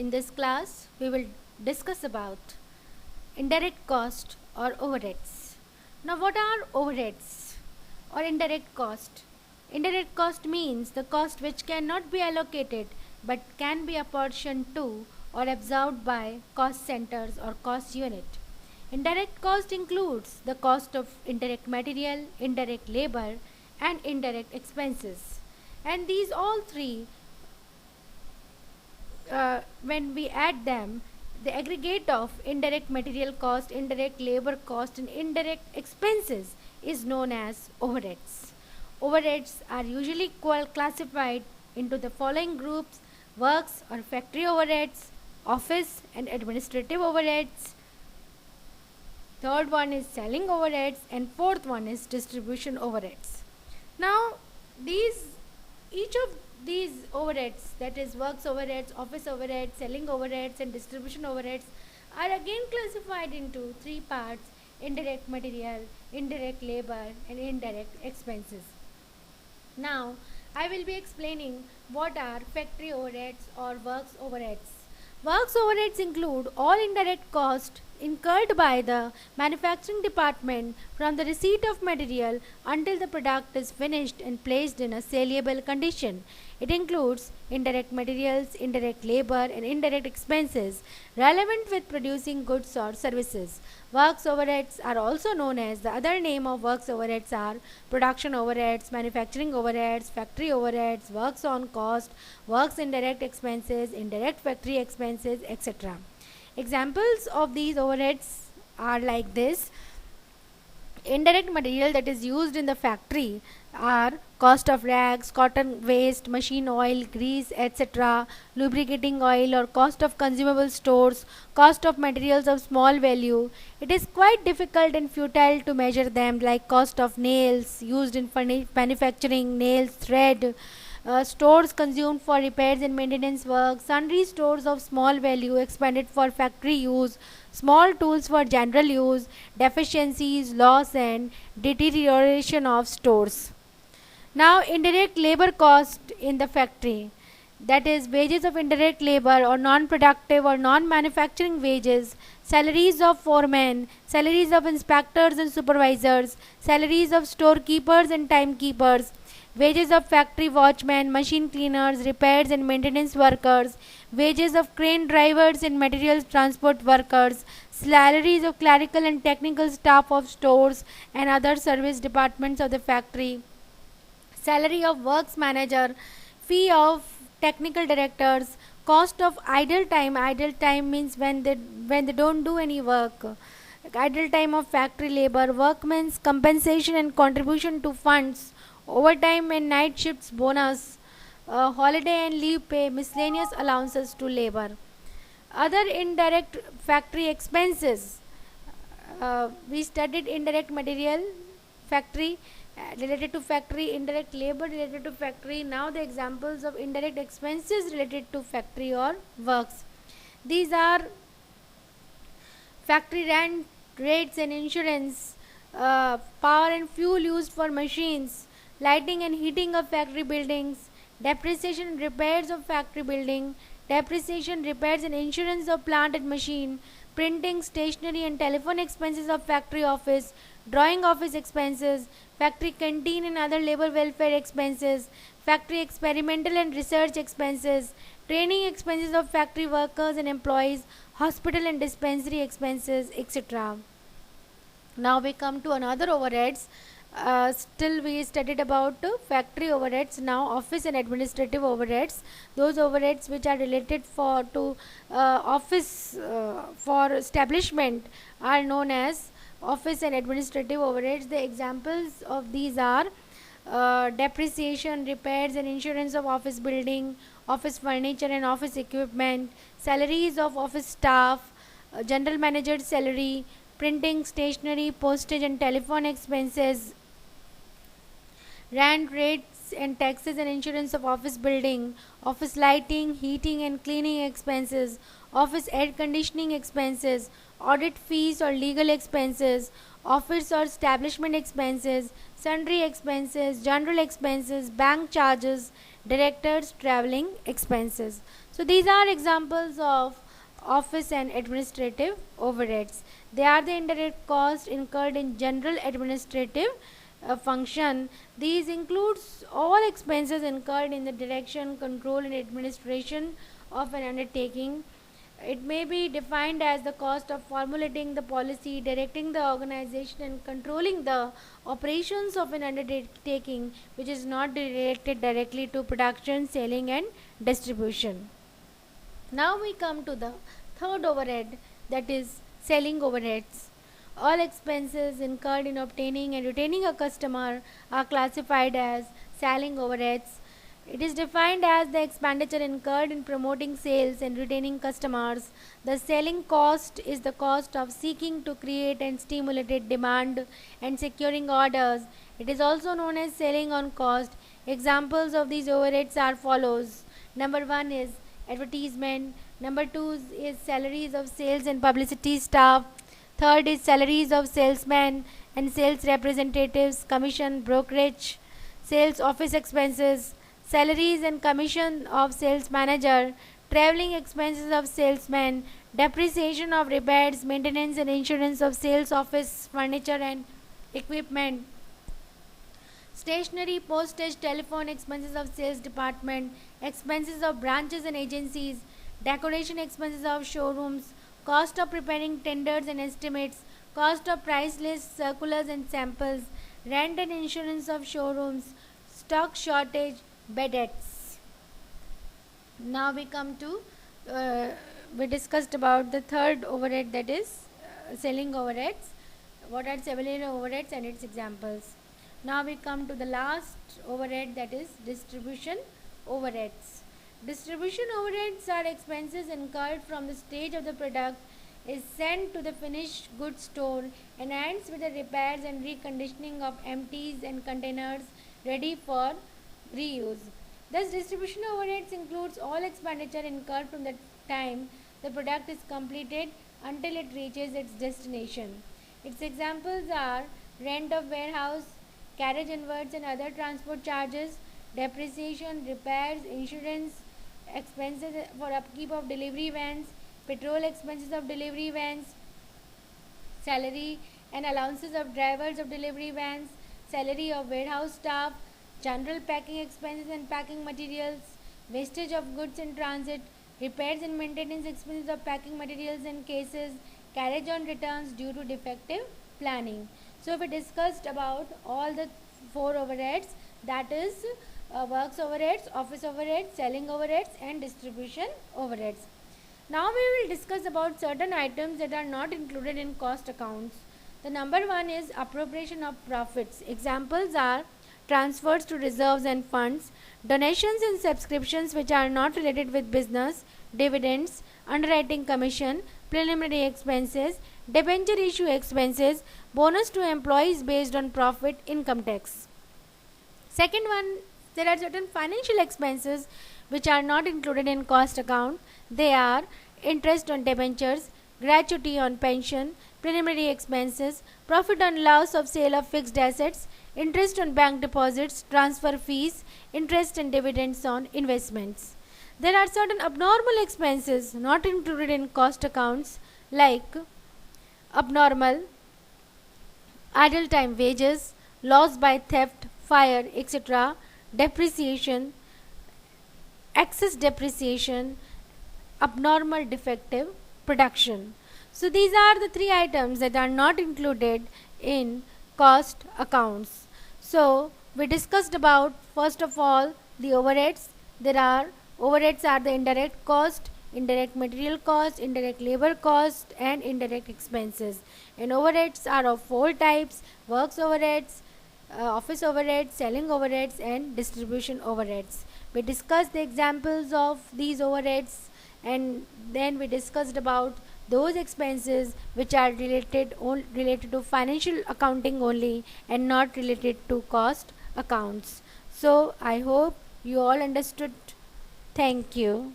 In this class, we will discuss about indirect cost or overheads. Now, what are overheads or indirect cost? Indirect cost means the cost which cannot be allocated but can be apportioned to or absorbed by cost centers or cost unit. Indirect cost includes the cost of indirect material, indirect labor, and indirect expenses. And these all three, when we add them, the aggregate of indirect material cost, indirect labor cost, and indirect expenses is known as overheads. Overheads are usually classified into the following groups: works or factory overheads, office and administrative overheads, third one is selling overheads, and fourth one is distribution overheads. Now, each of these overheads, that is works overheads, office overheads, selling overheads, and distribution overheads, are again classified into three parts: indirect material, indirect labor, and indirect expenses. Now, I will be explaining what are factory overheads or works overheads. Works overheads include all indirect costs incurred by the manufacturing department from the receipt of material until the product is finished and placed in a saleable condition. It includes indirect materials, indirect labor, and indirect expenses relevant with producing goods or services. Works overheads are also known as, the other name of works overheads are production overheads, manufacturing overheads, factory overheads, works on cost, works indirect expenses, indirect factory expenses, etc. Examples of these overheads are like this: indirect material that is used in the factory are cost of rags, cotton waste, machine oil, grease, etc., lubricating oil, or cost of consumable stores, cost of materials of small value. It is quite difficult and futile to measure them, like cost of nails used in manufacturing, nails, thread, stores consumed for repairs and maintenance work, sundry stores of small value expended for factory use, small tools for general use, deficiencies, loss, and deterioration of stores. Now, indirect labor cost in the factory, that is wages of indirect labor or non-productive or non-manufacturing wages, salaries of foremen, salaries of inspectors and supervisors, salaries of storekeepers and timekeepers, wages of factory watchmen, machine cleaners, repairs and maintenance workers, wages of crane drivers and materials transport workers, salaries of clerical and technical staff of stores and other service departments of the factory, salary of works manager, fee of technical directors, cost of idle time. Idle time means when they don't do any work. Idle time of factory labor, workmen's compensation and contribution to funds, overtime and night shifts bonus, holiday and leave pay, miscellaneous allowances to labor. Other indirect factory expenses. We studied indirect material, factory, related to factory, indirect labor related to factory. Now the examples of indirect expenses related to factory or works. These are factory rent, rates and insurance, power and fuel used for machines, lighting and heating of factory buildings, depreciation and repairs of factory building, depreciation, repairs and insurance of plant and machine, printing, stationery and telephone expenses of factory office, drawing office expenses, factory canteen and other labor welfare expenses, factory experimental and research expenses, training expenses of factory workers and employees, hospital and dispensary expenses, etc. Now we come to another overheads. Still we studied about factory overheads. Now office and administrative overheads, those overheads which are related to office for establishment, are known as office and administrative overheads. The examples of these are depreciation, repairs and insurance of office building, office furniture and office equipment, salaries of office staff, general manager's salary, printing, stationery, postage and telephone expenses, rent, rates and taxes and insurance of office building, office lighting, heating and cleaning expenses, office air conditioning expenses, audit fees or legal expenses, office or establishment expenses, sundry expenses, general expenses, bank charges, directors' traveling expenses. So these are examples of office and administrative overheads. They are the indirect costs incurred in general administrative function. These includes all expenses incurred in the direction, control and administration of an undertaking. It may be defined as the cost of formulating the policy, directing the organization and controlling the operations of an undertaking which is not related directly to production, selling and distribution. Now we come to the third overhead, that is selling overheads. All expenses incurred in obtaining and retaining a customer are classified as selling overheads. It is defined as the expenditure incurred in promoting sales and retaining customers. The selling cost is the cost of seeking to create and stimulate demand and securing orders. It is also known as selling on cost. Examples of these overheads are follows. Number 1 is advertisement. Number 2 is salaries of sales and publicity staff. Third is salaries of salesmen and sales representatives, commission, brokerage, sales office expenses, salaries and commission of sales manager, traveling expenses of salesmen, depreciation of repairs, maintenance and insurance of sales office furniture and equipment, stationery, postage, telephone expenses of sales department, expenses of branches and agencies, decoration expenses of showrooms, cost of preparing tenders and estimates, cost of price lists, circulars and samples, rent and insurance of showrooms, stock shortage, bad debts. Now we come to we discussed about the third overhead, that is selling overheads. What are several overheads and its examples. Now we come to the last overhead, that is distribution overheads. Distribution overheads are expenses incurred from the stage of the product is sent to the finished goods store and ends with the repairs and reconditioning of empties and containers ready for reuse. Thus, distribution overheads includes all expenditure incurred from the time the product is completed until it reaches its destination. Its examples are rent of warehouse, carriage inwards and other transport charges, depreciation, repairs, insurance, expenses for upkeep of delivery vans, petrol expenses of delivery vans, salary and allowances of drivers of delivery vans, salary of warehouse staff, general packing expenses and packing materials, wastage of goods in transit, repairs and maintenance expenses of packing materials and cases, carriage on returns due to defective planning. So we discussed about all the four overheads, that is works overheads, office overheads, selling overheads and distribution overheads. Now we will discuss about certain items that are not included in cost accounts. The number 1 is appropriation of profits. Examples are transfers to reserves and funds, donations and subscriptions which are not related with business, dividends, underwriting commission, preliminary expenses, debenture issue expenses, bonus to employees based on profit, income tax. Second one, there are certain financial expenses which are not included in cost account. They are interest on debentures, gratuity on pension, preliminary expenses, profit on loss of sale of fixed assets, interest on bank deposits, transfer fees, interest and dividends on investments. There are certain abnormal expenses not included in cost accounts like abnormal, idle time wages, loss by theft, fire, etc., depreciation, excess depreciation, abnormal defective production. So these are the three items that are not included in cost accounts. So we discussed about, first of all, the overheads. Overheads are the indirect cost, indirect material cost, indirect labor cost and indirect expenses. And overheads are of 4 types: works overheads, office overheads, selling overheads and distribution overheads. We discussed the examples of these overheads, and then we discussed about those expenses which are related to financial accounting only and not related to cost accounts. So I hope you all understood. Thank you.